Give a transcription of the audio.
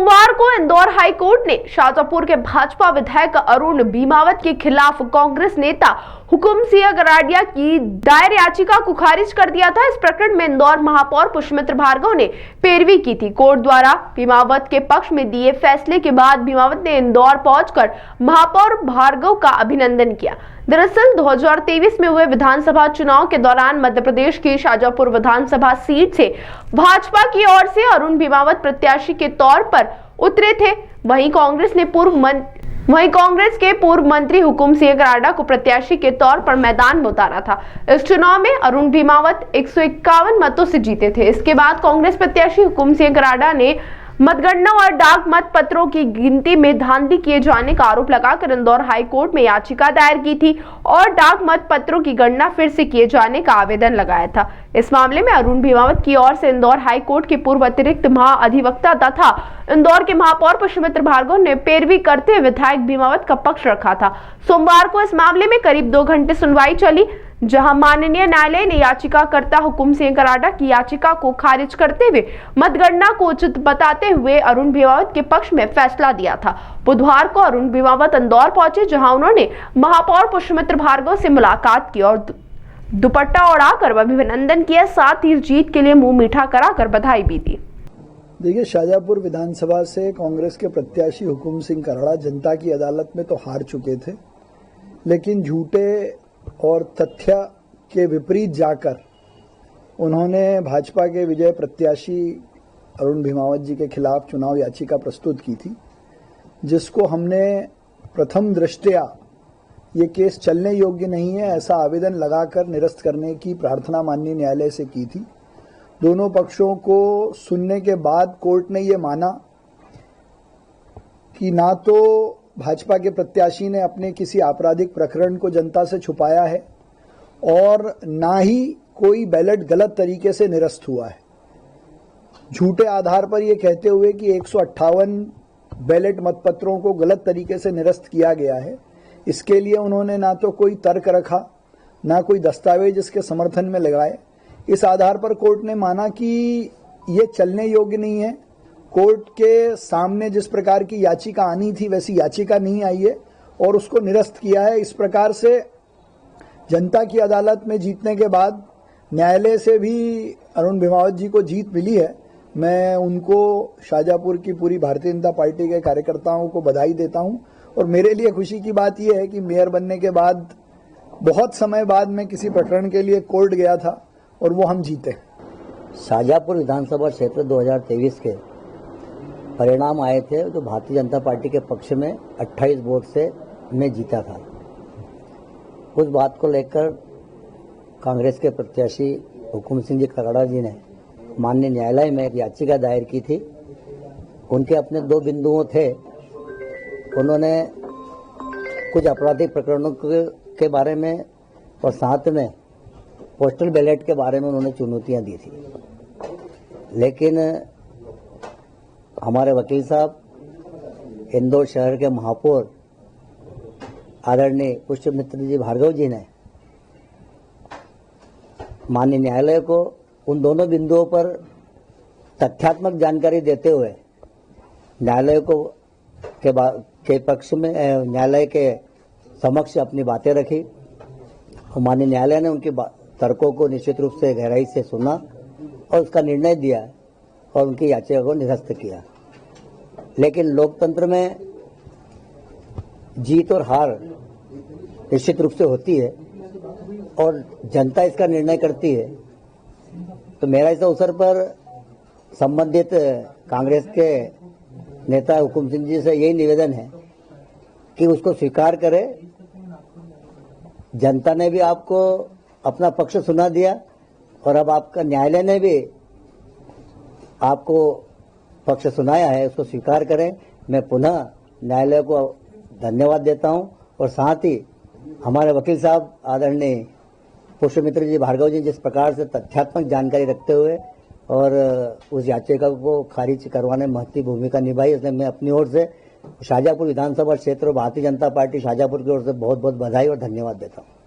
सोमवार को Indore high court ने शाजापुर के भाजपा विधायक अरुण भीमावत के खिलाफ कांग्रेस नेता हुकुम सिंह कराड़िया की दायर याचिका को खारिज कर दिया था। इस प्रकरण में इंदौर महापौर पुष्पमित्र भार्गव ने पैरवी की थी। कोर्ट द्वारा भीमावत के पक्ष में दिए फैसले के बाद भीमावत ने इंदौर पहुंचकर महापौर भार्गव का अभिनंदन किया। दरअसल 2023 में हुए विधानसभा चुनाव के दौरान मध्य प्रदेश की शाजापुर विधानसभा सीट से भाजपा की ओर से अरुण भीमावत प्रत्याशी के तौर पर उतरे थे। वहीं कांग्रेस के पूर्व मंत्री हुकुम सिंह कराड़ा को प्रत्याशी के तौर पर मैदान में उतारा था। इस चुनाव में अरुण भीमावत 151 मतों से जीते थे। इसके बाद कांग्रेस प्रत्याशी हुकुम सिंह कराड़ा ने मतगणना और डाक मत पत्रों की गिनती में धांधली किए जाने का आरोप लगाकर इंदौर हाई कोर्ट में याचिका दायर की थी और डाक मत पत्रों की गणना फिर से किए जाने का आवेदन लगाया था। इस मामले में अरुण भीमावत की ओर से इंदौर हाई कोर्ट के पूर्व अतिरिक्त महाअधिवक्ता तथा इंदौर के महापौर पुष्पमित्र भार्गव ने पैरवी करते हुए विधायक भीमावत का पक्ष रखा था। सोमवार को इस मामले में करीब 2 घंटे सुनवाई चली, जहां माननीय न्यायालय ने याचिकाकर्ता हुकुम सिंह कराड़ा की याचिका को खारिज करते हुए मतगणना को उचित बताते हुए अरुण भीमावत के पक्ष में फैसला दिया था। बुधवार को अरुण भीमावत इंदौर पहुंचे, जहां उन्होंने महापौर पुष्पमित्र भार्गव से मुलाकात की और दुपट्टा ओढ़ाकर अभिनंदन किया, साथ ही जीत के लिए मुंह मीठा कराकर बधाई भी दी। देखिए, शाजापुर विधानसभा से कांग्रेस के प्रत्याशी हुकुम सिंह कराड़ा जनता की अदालत में तो हार चुके थे, लेकिन झूठे और तथ्य के विपरीत जाकर उन्होंने भाजपा के विजय प्रत्याशी अरुण भीमावत जी के खिलाफ चुनाव याचिका प्रस्तुत की थी, जिसको हमने प्रथम दृष्टया ये केस चलने योग्य नहीं है ऐसा आवेदन लगाकर निरस्त करने की प्रार्थना माननीय न्यायालय से की थी। दोनों पक्षों को सुनने के बाद कोर्ट ने ये माना कि ना तो भाजपा के प्रत्याशी ने अपने किसी आपराधिक प्रकरण को जनता से छुपाया है और ना ही कोई बैलेट गलत तरीके से निरस्त हुआ है। झूठे आधार पर यह कहते हुए कि 158 बैलेट मतपत्रों को गलत तरीके से निरस्त किया गया है, इसके लिए उन्होंने ना तो कोई तर्क रखा, ना कोई दस्तावेज इसके समर्थन में लगाए। इस आधार पर कोर्ट ने माना कि ये चलने योग्य नहीं है। कोर्ट के सामने जिस प्रकार की याचिका आनी थी वैसी याचिका नहीं आई है और उसको निरस्त किया है। इस प्रकार से जनता की अदालत में जीतने के बाद न्यायालय से भी अरुण भीमावत जी को जीत मिली है। मैं उनको, शाजापुर की पूरी भारतीय जनता पार्टी के कार्यकर्ताओं को बधाई देता हूं और मेरे लिए खुशी की बात यह है कि मेयर बनने के बाद बहुत समय बाद मैं किसी प्रकरण के लिए कोर्ट गया था और वो हम जीते। शाजापुर विधानसभा क्षेत्र 2023 के परिणाम आए थे तो भारतीय जनता पार्टी के पक्ष में 28 वोट से मैं जीता था। उस बात को लेकर कांग्रेस के प्रत्याशी हुकुम सिंह जी कराड़ा जी ने माननीय न्यायालय में एक याचिका दायर की थी। उनके अपने 2 बिंदुओं थे। उन्होंने कुछ आपराधिक प्रकरणों के बारे में और साथ में पोस्टल बैलेट के बारे में उन्होंने चुनौतियां दी थी, लेकिन हमारे वकील साहब इंदौर शहर के महापौर आदरणीय पुष्पमित्र जी भार्गव जी ने माननीय न्यायालय को उन दोनों बिंदुओं पर तथ्यात्मक जानकारी देते हुए न्यायालय को के पक्ष में न्यायालय के समक्ष अपनी बातें रखी और माननीय न्यायालय ने उनकी तर्कों को निश्चित रूप से गहराई से सुना और उसका निर्णय दिया और उनकी याचिका को निरस्त किया। लेकिन लोकतंत्र में जीत और हार निश्चित रूप से होती है और जनता इसका निर्णय करती है। तो मेरा इस अवसर पर संबंधित कांग्रेस के नेता हुकुम सिंह जी से यही निवेदन है कि उसको स्वीकार करें। जनता ने भी आपको अपना पक्ष सुना दिया और अब आपका न्यायालय ने भी आपको पक्ष सुनाया है, उसको स्वीकार करें। मैं पुनः न्यायालय को धन्यवाद देता हूं और साथ ही हमारे वकील साहब आदरणीय पुष्पमित्र जी भार्गव जी जिस प्रकार से तथ्यात्मक जानकारी रखते हुए और उस याचिका को खारिज करवाने में महत्वपूर्ण भूमिका निभाई, इसलिए मैं अपनी ओर से शाजापुर विधानसभा क्षेत्र भारतीय जनता पार्टी शाजापुर की ओर से बहुत बहुत बधाई और धन्यवाद देता हूं।